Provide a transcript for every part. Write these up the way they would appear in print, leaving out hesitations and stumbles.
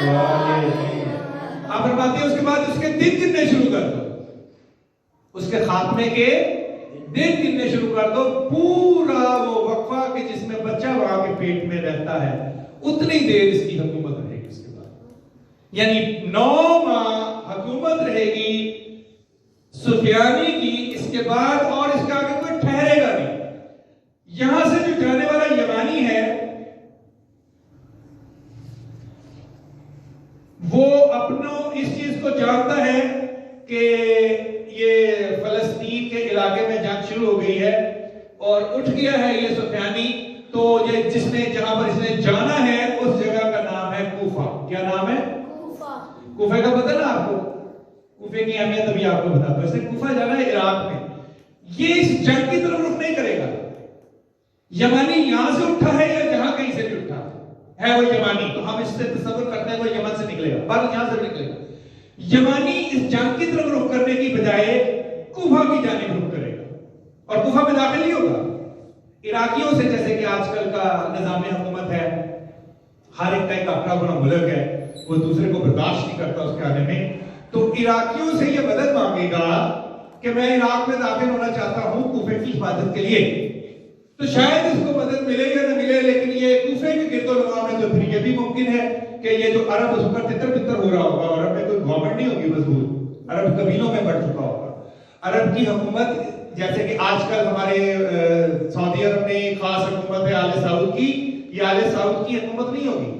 آپ فرماتے ہیں اس کے بعد اس کے دن گننے شروع کر دو، اس کے خاتمے کے دن گننے شروع کر دو، پورا وہ وقفہ کہ جس میں بچہ وہاں کے پیٹ میں رہتا ہے اتنی دیر اس کی حکومت رہے گی۔ اس کے بعد یعنی 9 ماہ حکومت رہے گی سفیانی کی، اس کے بعد اور اس کا آگے کوئی ٹھہرے گا نہیں۔ یہاں سے جو جانے والا یمانی ہے وہ اپنوں اس چیز کو جانتا ہے کہ یہ فلسطین کے علاقے میں جنگ شروع ہو گئی ہے اور اٹھ گیا ہے یہ سفیانی، تو یہ جس نے جہاں پر اس نے جانا ہے اس جگہ کا نام ہے کوفہ۔ کیا نام ہے؟ کوفہ کا پتہ نا آپ کو؟ کوفے کی اہمیت ابھی آپ کو بتاتا ہوں۔ اس نے کوفہ جانا ہے عراق میں، یہ اس جنگ کی طرف رخ نہیں کرے گا۔ یمانی یہاں سے اٹھا ہے یا جہاں کہیں سے بھی اٹھا ہے وہ یمانی، تو ہم اس سے تصور کرتے ہیں وہ یمن سے نکلے گا، پر یہاں سے نکلے گا۔ یمانی اس جنگ کی طرف رخ کرنے کی بجائے کوفہ کی جانب رخ کرے گا اور کوفہ میں داخل نہیں ہوگا۔ عراقیوں سے جیسے کہ آج کل کا نظام حکومت ہے، ہر ایک کا ایک اپنا اپنا ملک ہے، وہ دوسرے کو برداشت نہیں کرتا اس کے آنے میں، تو عراقیوں سے یہ مدد مانگے گا کہ میں عراق میں داخل ہونا چاہتا ہوں کوفے کی حفاظت کے لیے، تو شاید اس کو مدد ملے یا نہ ملے، لیکن یہ کوفے کے گرد و نواح میں تو پھر یہ بھی ممکن ہے کہ یہ جو عرب اس پر تتر بتر ہو رہا ہوگا، اور عرب میں کوئی گورنمنٹ نہیں ہوگی مضبوط، عرب قبیلوں میں بڑھ چکا ہوگا۔ عرب کی حکومت جیسے کہ آج کل ہمارے سعودی عرب میں خاص حکومت ہے آل سعود کی، یہ آل سعود کی حکومت نہیں ہوگی،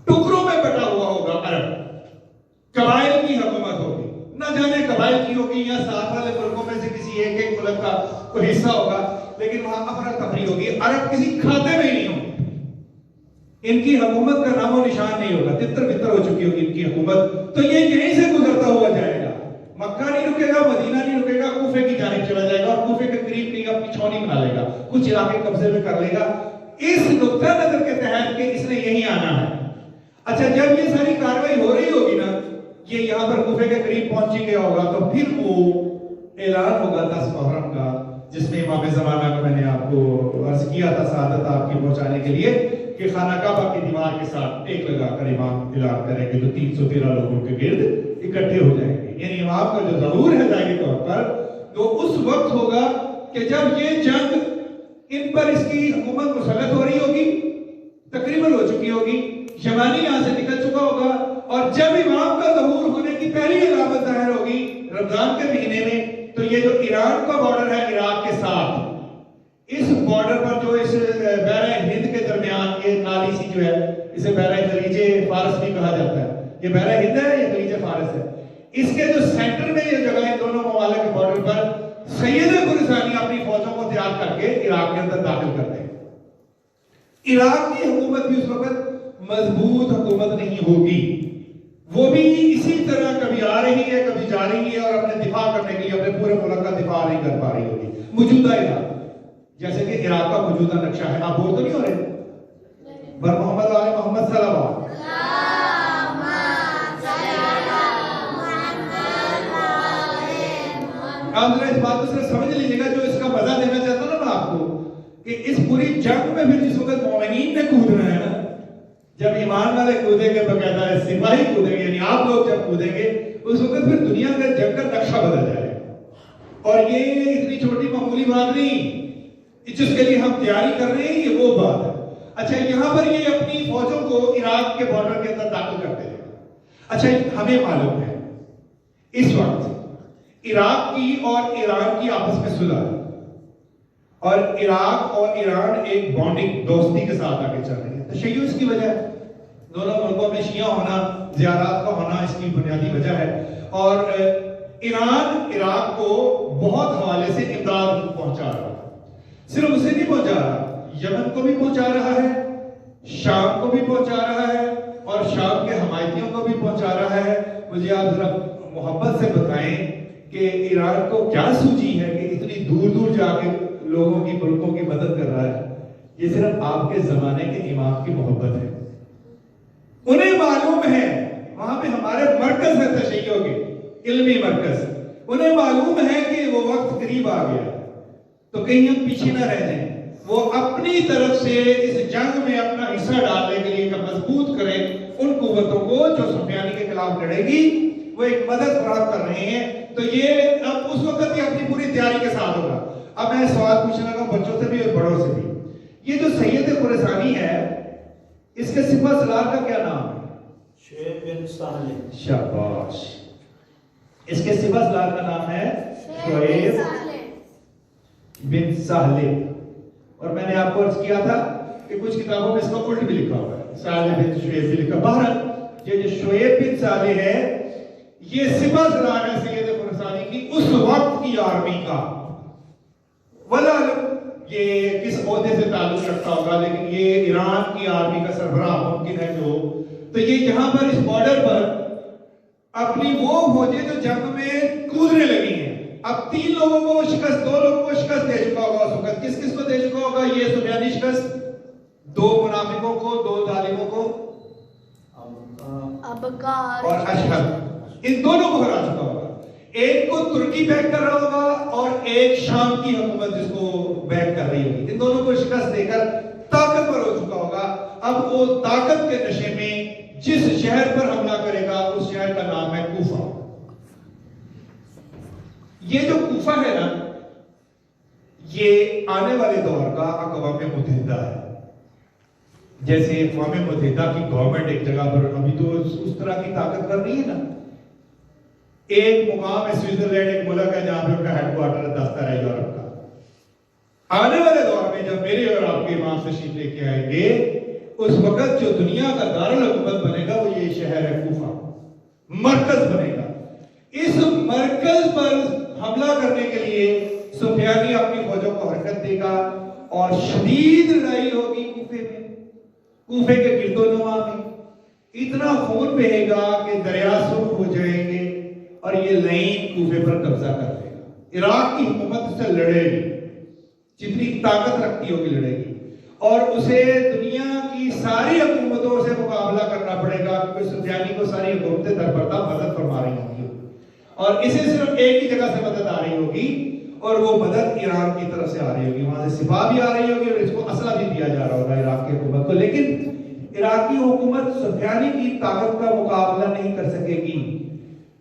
ٹکڑوں میں بٹا ہوا ہوگا عرب، قبائل کی حکومت ہوگی، نہ جانے قبائل کی ہوگی یا ساتھ والے ملکوں میں سے کسی ایک ملک کا کوئی حصہ ہوگا، لیکن وہاں افراتفری ہوگی، عرب کسی کھاتے میں ہی نہیں ہوگی، ان کی حکومت کا نام و نشان نہیں ہوگا، تتر بتر ہو چکی ہوگی ان کی حکومت، تو یہ یہیں سے گزرتا ہوا جائے گا، مکہ نہیں رکے گا، مدینہ نہیں رکے گا، کوفے کی جانب چلا جائے گا اور کوفے کے قریب کہیں اپنی چھاؤنی بنا لے گا، کچھ علاقے قبضے میں کر لے گا، اس نقطہ نظر کے تحت کہ اس نے یہیں آنا ہے۔ اچھا جب یہ ساری کاروائی ہو رہی ہوگی نا، یہ یہاں پر کوفے کے قریب پہنچ گیا ہوگا، تو پھر وہ اعلان ہوگا 10 محرم کا، جس میں امام زمانہ کا میں نے آپ کو عرض کیا تھا سعادت آپ کی پہنچانے کے لیے کہ خانہ کعبہ کی دیوار کے ساتھ ٹیک لگا کر امام اعلان کریں گے، جو 313 لوگوں کے گرد اکٹھے ہو جائیں گے، یعنی امام کا جو ظہور ہے ظاہری طور پر تو اس وقت ہوگا کہ جب یہ جنگ ان پر اس کی حکومت مسلط ہو رہی ہوگی، تقریباً ہو چکی ہوگی، یمانی یہاں سے نکل چکا ہوگا، اور جب امام کا ظہور ہونے کی پہلی علامت ظاہر ہوگی رمضان کے مہینے میں، تو یہ جو ایران کا بارڈر ہے عراق کے ساتھ، اس بارڈر پر جو اس بحرہ ہند کے درمیان یہ نالی سی جو ہے، اسے بحرہ خلیج فارس بھی کہا جاتا ہے، یہ بحرہ ہند ہے، یہ خلیج فارس ہے، اس کے جو سینٹر میں یہ جگہ ہے دونوں ممالک کے بارڈر پر، سید خراسانی اپنی فوجوں کو تیار کر کے عراق کے اندر داخل کرتے ہیں۔ عراق کی حکومت بھی اس وقت مضبوط حکومت نہیں ہوگی، وہ بھی اسی طرح کبھی آ رہی ہے کبھی جا رہی ہے، اور اپنے دفاع کرنے کے لیے اپنے پورے ملک کا دفاع نہیں کر پا رہی ہوگی موجودہ عراق، جیسے کہ عراق کا موجودہ نقشہ ہے۔ آپ بول تو نہیں ہو رہے؟ بر محمد آل محمد صلی اللہ علیہ وسلم۔ آپ ذرا اس بات کو صرف سمجھ لیجیے گا، جو اس کا مزہ دینا چاہتا ہوں نا میں آپ کو، کہ اس پوری جنگ میں پھر جس وقت مومنین نے کودنا ہے نا، جب ایمان والے کودیں گے باقاعدہ سپاہی کودیں گے، یعنی آپ لوگ جب کودیں گے، اس وقت پھر دنیا کا جنگ کا نقشہ بدل جائے گا، اور یہ اتنی چھوٹی معمولی بات نہیں جس کے لیے ہم تیاری کر رہے ہیں، یہ وہ بات ہے۔ اچھا یہاں پر یہ اپنی فوجوں کو عراق کے بارڈر کے اندر داخل کرتے ہیں۔ اچھا ہمیں معلوم ہے اس وقت عراق کی اور ایران کی آپس میں صلح ہے، اور عراق اور ایران ایک بانڈنگ دوستی کے ساتھ آگے چل رہی ہے۔ تشیع اس کی وجہ ہے، دونوں ملکوں میں شیعہ ہونا، زیارات کا ہونا اس کی بنیادی وجہ ہے، اور ایران عراق کو بہت حوالے سے امداد پہنچا رہا ہے، صرف اسے نہیں پہنچا رہا، یمن کو بھی پہنچا رہا ہے، شام کو بھی پہنچا رہا ہے، اور شام کے حمایتیوں کو بھی پہنچا رہا ہے۔ مجھے آپ ذرا محبت سے بتائیں کہ ایران کو کیا سوچی ہے کہ اتنی دور دور جا کے لوگوں کی ملکوں کی مدد کر رہا ہے؟ یہ صرف آپ کے زمانے کے امام کی محبت ہے، انہیں معلوم ہے وہاں پہ ہمارے مرکز ہے تشیع کے علمی مرکز، انہیں معلوم ہے کہ وہ وقت قریب آ گیا، تو کہیں ہم پیچھے نہ رہ جائیں، وہ اپنی طرف سے اس جنگ میں اپنا حصہ ڈالنے کے لیے مضبوط کریں، ان قوتوں کو جو سفیانی کے خلاف لڑے گی، وہ ایک مدد فراہم کر رہے ہیں. تو یہ اب اس وقت ہی اپنی پوری تیاری کے ساتھ ہوگا. اب میں سوال پوچھنے لگا بچوں سے بھی اور بڑوں سے بھی. یہ جو سید خراسانی ہے، اس کے سپہ سالار کا کیا نام ہے؟ شعیب بن سالم. شاباش. اس کے سپہ سالار کا نام ہے شعیب بن سالم. اور میں نے آپ کو عرض کیا تھا کہ کچھ کتابوں میں اس کا الٹ بھی لکھا ہوا ہے، سالم بن شعیب بھی لکھا. بہرحال یہ جو شعیب بن سالم ہے، یہ سپہ سالار ہے سید خراسانی کی اس وقت کی آرمی کا. ولا یہ کس عہدے سے تعلق رکھتا ہوگا، لیکن یہ ایران کی آرمی کا سربراہ ممکن ہے جو. تو یہ یہاں پر اس بارڈر پر اپنی وہ فوجیں جو جنگ میں کودنے لگی ہیں. اب 3 لوگوں کو شکست، 2 لوگوں کو شکست دے چکا ہوگا اس وقت. کس کس کو دے چکا ہوگا؟ یہ سفیانی شکست 2 منافقوں کو، 2 ظالموں کو اور اشہر، ان دونوں کو ہرا چکا ہوگا. ایک کو ترکی بیک کر رہا ہوگا اور ایک شام کی حکومت جس کو بیک کر رہی ہوگی. ان دونوں کو شکست دے کر طاقتور ہو چکا ہوگا. اب وہ طاقت کے نشے میں جس شہر پر حملہ کرے گا اس شہر کا نام ہے کوفہ. یہ جو کوفہ ہے نا، یہ آنے والے دور کا اقوام متحدہ ہے. جیسے اقوام متحدہ کی گورنمنٹ ایک جگہ پر ابھی تو اس طرح کی طاقت کر رہی ہے نا. ایک مقام ہے سوئٹزرلینڈ، ایک ملک ہے جہاں پہ ان کا ہیڈ کوارٹر دفتر ہے یورپ کا. آنے والے دور میں جب میرے اور آپ کے امام تشریف لے کے آئیں گے، اس وقت جو دنیا کا دارالحکومت بنے گا وہ یہ شہر ہے کوفہ، مرکز بنے گا. اس مرکز پر حملہ کرنے کے لیے سفیانی اپنی فوجوں کو حرکت دے گا اور شدید لڑائی ہوگی کوفے میں. کوفے کے گرد و نواح میں اتنا خون بہے گا کہ دریا سرخ ہو جائیں گے اور یہ لائن کوفے پر قبضہ کر لے گا. عراق کی حکومت سے لڑے گی، جتنی طاقت رکھتی ہوگی لڑے گی، اور اسے دنیا کی ساری حکومتوں سے مقابلہ کرنا پڑے گا کیونکہ سفیانی کو ساری حکومتیں دربردر مدد فرما رہی ہوں گی اور اسے صرف ایک ہی جگہ سے مدد آ رہی ہوگی اور وہ مدد ایران کی طرف سے آ رہی ہوگی. وہاں سے سپاہ بھی آ رہی ہوگی اور اس کو اسلحہ بھی دیا جا رہا ہوگا عراق کی حکومت کو. لیکن عراقی حکومت سفیانی کی طاقت کا مقابلہ نہیں کر سکے گی.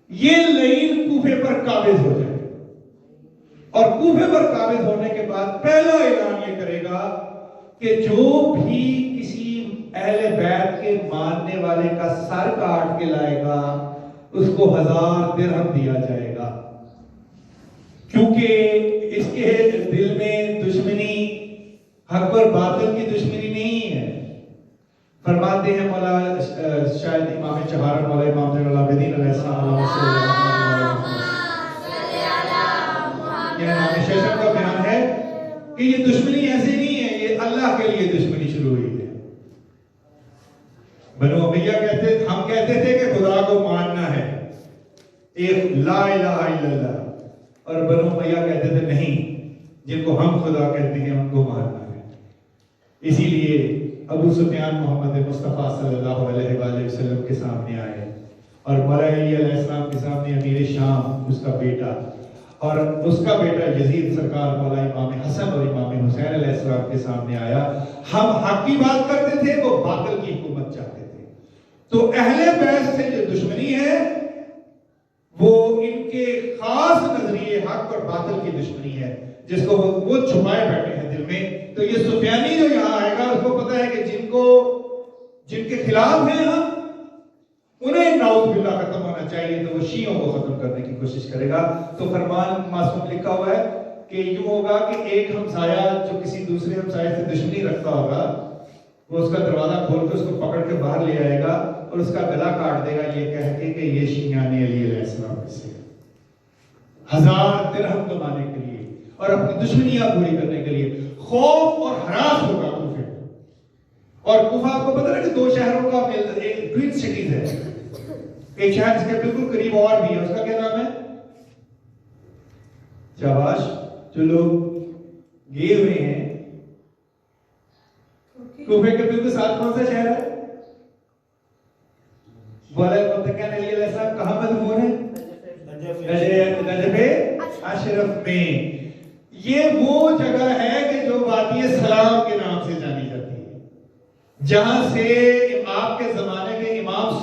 یہ لائن کوفے پر قابض ہو جائے اور کوفے پر قابض ہونے کے بعد پہلا اعلان یہ کرے گا کہ جو بھی کسی اہل بیت کے ماننے والے کا سر کاٹ کے لائے گا اس کو 1000 درہم دیا جائے گا. کیونکہ اس کے دل میں دشمنی حق اور باطل کی دشمنی نہیں ہے. فرماتے ہیں مولا شاید امام چہارم مولا امام زین العابدین علیہ السلام یہ امام شیشم کا بیان ہے کہ یہ دشمنی ایسی نہیں ہے، یہ اللہ کے لیے دشمنی شروع ہوئی ہے. بنو امیہ ہم کہتے تھے کہ خدا کو ماننا ہے، ایک لا الہ الا اللہ، اور بنو امیہ کہتے تھے نہیں، جن کو ہم خدا کہتے ہیں ان کو ماننا ہے. اسی لیے ابو سفیان محمد مصطفیٰ صلی اللہ علیہ وآلہ وسلم کے سامنے آئے اور مولا علی علیہ السلام کے سامنے امیر شام اس کا بیٹا اور اس کا بیٹا یزید سرکار مولا امام حسن اور امام حسین علیہ السلام کے سامنے آیا. ہم حق کی بات کرتے تھے، وہ باطل کی حکومت چاہتے تھے. تو اہل بیت سے جو دشمنی ہے وہ ان کے خاص نظریے حق اور باطل کی دشمنی ہے جس کو وہ چھپائے بیٹھے ہیں دل میں. تو یہ سفیانی جو یہاں آئے گا اس کو پتا ہے کہ جن کے خلاف ہیں ہم انہیں نعوذ باللہ ختم ہونا چاہیے، تو وہ شیعوں کو ختم کرنے کی کوشش کرے گا. تو فرمان معصوم لکھا ہوا ہے کہ یوں ہوگا کہ ایک ہمسایہ جو کسی دوسرے ہمسایہ سے دشمنی رکھتا ہوگا وہ اس کا دروازہ کھول کے اس کو پکڑ کے باہر لے آئے گا اور اس کا گلا کاٹ دے گا یہ کہہ کے کہ یہ شیعان علی علیہ السلام سے 1000 درہم کمانے کے لیے اور اپنی دشمنیاں پوری کرنے کے لیے. خوف اور ہراس ہوگا کوفے. اور کوفہ آپ کو پتہ ہے کہ 2 شہروں کا ایک ٹوین سٹیز ہے. ایک شہر جس کے بالکل قریب اور بھی ہے، اس کا کیا نام ہے؟ شاباش. جو لوگ گئے ہوئے ہیں کوفے کے بالکل ساتھ کون سا شہر ہے؟ متقین علی علیہ السلام کہاں مدفون ہے؟ نجف اشرف میں. یہ وہ جگہ ہے کہ جو وادی سلام کے نام سے جانی جاتی ہے، جہاں سے آپ کے زمانے کے امام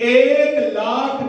1,00,000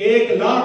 1,00,000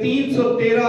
313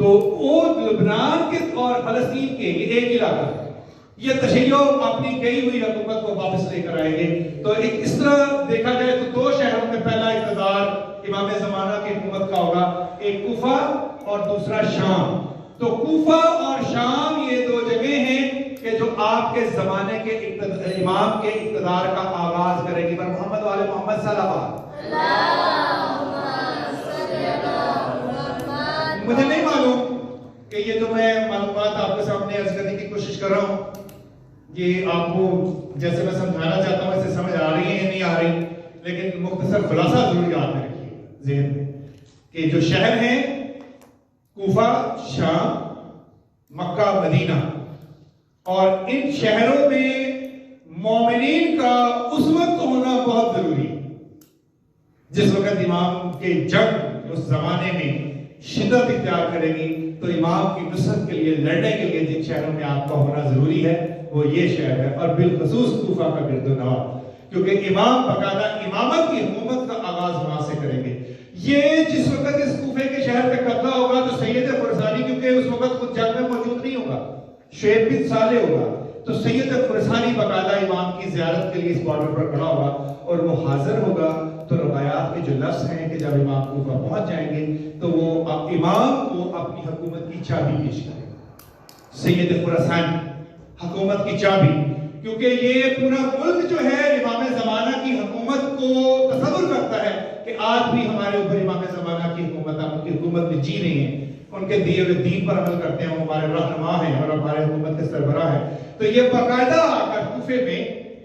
تو وہ لبنان کے اور فلسطین کے یہ ایک علاقہ ہے. یہ تشیع اپنی گئی ہوئی حکومت کو واپس لے کر آئیں گے. تو ایک اس طرح دیکھا جائے تو دو شہروں میں پہلا اقتدار امام زمانہ کی حکومت کا ہوگا, ایک کوفہ اور دوسرا شام. تو کوفہ اور شام یہ دو جگہ ہیں کہ جو آپ کے زمانے کے امام کے اقتدار کا آغاز کرے گی. پر محمد والے محمد صلی اللہ مجھے نہیں معلوم کہ یہ جو میں معلومات آپ کے سامنے عرض کرنے کی کوشش کر رہا ہوں یہ آپ کو جیسے میں سمجھانا چاہتا ہوں ایسے سمجھ آ رہی ہے یا نہیں آ رہی, لیکن مختصر خلاصہ ضرور یاد میں رکھیے ذہن میں کہ جو شہر ہیں کوفہ, شام, مکہ, مدینہ, اور ان شہروں میں مومنین کا اس وقت ہونا بہت ضروری ہے جس وقت امام کے جنگ اس زمانے میں شدت اختیار کرے گی. تو امام کی نصرت کے لیے لڑنے کے لیے جن شہروں میں آپ کا ہونا ضروری ہے وہ یہ شہر ہے, اور بالخصوص کوفہ کا گرد و نواح, کیونکہ امام باقاعدہ امامت کی حکومت کا آغاز وہاں سے کریں گے. یہ جس وقت اس کوفے کے شہر پہ قبضہ ہوگا تو سید فرسانی, کیونکہ اس وقت خود جنگ میں موجود نہیں ہوگا, شعیب بن صالح ہوگا, تو سید فرسانی باقاعدہ امام کی زیارت کے لیے اس بارڈر پر کھڑا ہوگا اور وہ حاضر ہوگا. تو روایات کے جو لفظ ہیں کہ جب امام کوفہ پہنچ جائیں گے تو وہ امام کو اپنی حکومت کی چابی پیش کرے گا. سید فرسانی حکومت کی چابی, کیونکہ یہ پورا ملک جو ہے امام زمانہ کی حکومت کو تصور کرتا ہے کہ آج بھی ہمارے اوپر امام زمانہ کی حکومت, ہم ان کی حکومت میں جی رہے ہیں, ان کے دیے ہوئے دین پر عمل کرتے ہیں, وہ ہمارے رہنما ہیں اور ہمارے حکومت کے سربراہ ہیں. تو یہ باقاعدہ آ کر کوفے میں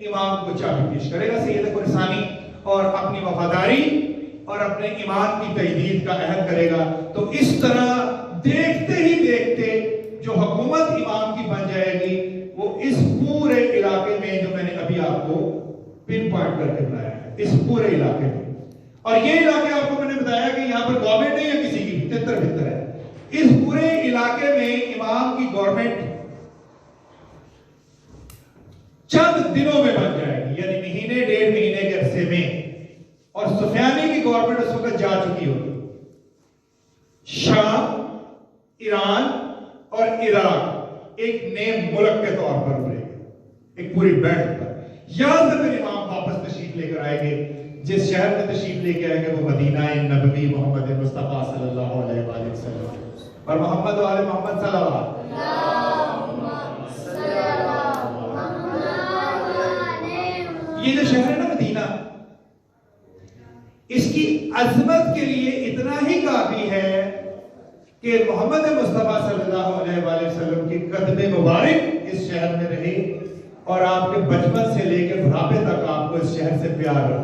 امام کو چابی پیش کرے گا سید فرسانی, اور اپنی وفاداری اور اپنے ایمان کی تجدید کا عہد کرے گا. تو اس طرح دیکھتے ہی دیکھتے جو حکومت امام کی بن جائے گی وہ اس پورے علاقے میں جو میں نے ابھی آپ کو پن پوائنٹ کر کے بتایا ہے, اس پورے علاقے میں. اور یہ علاقے آپ کو میں نے بتایا کہ یہاں پر گورنمنٹ نہیں ہے کسی کی, تتر بتر ہے. اس پورے علاقے میں امام کی گورنمنٹ چند دنوں میں بن جائے گی, یعنی مہینے ڈیڑھ مہینے کے عرصے میں. اور سفیانی کی گورنمنٹ اس وقت جا چکی ہوگی. شام, ایران اور عراق ایک نئے ملک کے طور پر ابھرے گے, ایک پوری بیٹھ پر. یہاں سے پھر امام واپس تشریف لے کر آئیں گے. جس شہر میں تشریف لے کے آئیں گے وہ مدینہ نبوی محمد مصطفیٰ صلی اللہ علیہ وآلہ وسلم, اور محمد والے محمد صلی اللہ علیہ وسلم. یہ جو شہر ہے نا مدینہ, اس کی عظمت کے لیے اتنا ہی کافی ہے کہ محمد مصطفیٰ صلی اللہ علیہ وآلہ وسلم کی قدم مبارک اس شہر میں رہی, اور آپ کے بچپن سے لے کے بڑھاپے تک آپ کو اس شہر سے پیار رہا,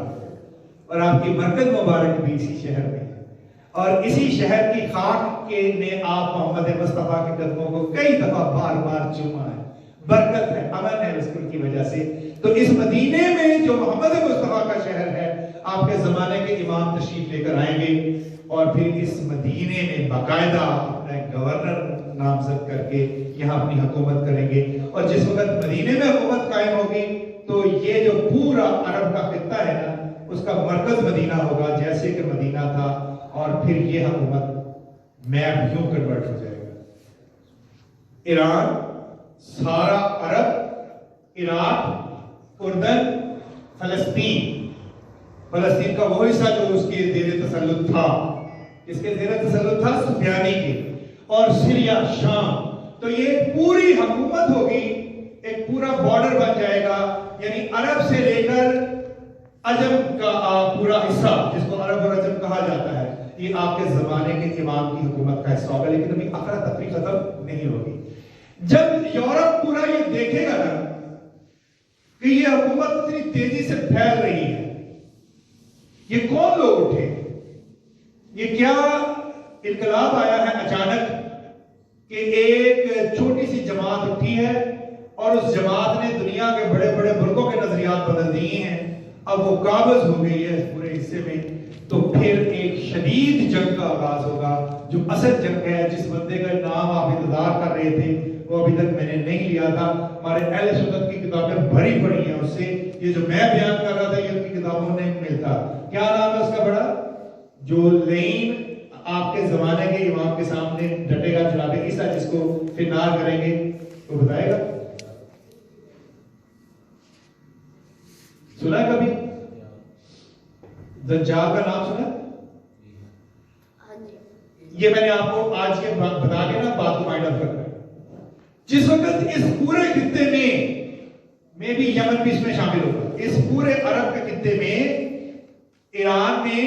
اور آپ کی مرکز مبارک بھی اسی شہر میں ہے. اور اسی شہر کی خاک کے نے آپ محمد مصطفیٰ کے قدموں کو کئی دفعہ بار بار چوما ہے. برکت ہے, امن ہے اس کی وجہ سے. تو اس مدینے میں جو محمد مصطفیٰ کا شہر ہے, آپ کے زمانے کے امام تشریف لے کر آئیں گے, اور پھر اس مدینے میں باقاعدہ اپنا گورنر نامزد کر کے یہاں اپنی حکومت کریں گے. اور جس وقت مدینے میں حکومت قائم ہوگی تو یہ جو پورا عرب کا خطہ ہے نا, اس کا مرکز مدینہ ہوگا جیسے کہ مدینہ تھا, اور پھر یہ حکومت میپ یوں کنورٹ ہو جائے گا. ایران, سارا عرب, عراق, اردن, فلسطین کا وہ حصہ جو اس کے زیر تسلط تھا, اس کے زیر تسلط تھا سفیانی کے, اور سیریا, شام. تو یہ پوری حکومت ہوگی, ایک پورا بارڈر بن جائے گا, یعنی عرب سے لے کر عجم کا پورا حصہ جس کو عرب اور عجم کہا جاتا ہے, یہ آپ کے زمانے کے امام کی حکومت کا حصہ ہوگا. لیکن ابھی افرا تفری ختم نہیں ہوگی. جب یورپ پورا یہ دیکھے گا نا کہ یہ حکومت اتنی تیزی سے پھیل رہی ہے, یہ کون لوگ اٹھے, یہ کیا انقلاب آیا ہے اچانک کہ ایک چھوٹی سی جماعت اٹھی ہے اور اس جماعت نے دنیا کے بڑے بڑے ملکوں کے نظریات بدل دیے ہیں, اب وہ قابض ہو گئی ہے اس پورے حصے میں. تو پھر ایک شدید جنگ کا آغاز ہوگا, جو اصل جنگ ہے. جس بندے کا نام آپ انتظار کر رہے تھے وہ ابھی تک میں نے نہیں لیا تھا, ہمارے اہل سنت کی کتابیں بھری پڑی ہیں اس سے. یہ جو میں بیان کر رہا تھا یہ ان کی کتابوں میں ملتا. کیا نام ہے اس کا؟ بڑا جو لین آپ کے زمانے کے امام کے سامنے ڈٹے گا جناب عیسیٰ جس کو فنار کریں گے، وہ بتائے گا؟ سنا ہے کبھی دجال کا نام سنا؟ یہ میں نے آپ کو آج کے بتا کے نا بات کو مائنڈ اپ کرنا ہے. جس وقت اس پورے خطے میں بھی یمن بھی اس میں شامل ہوگا، اس پورے عرب کے خطے میں ایران میں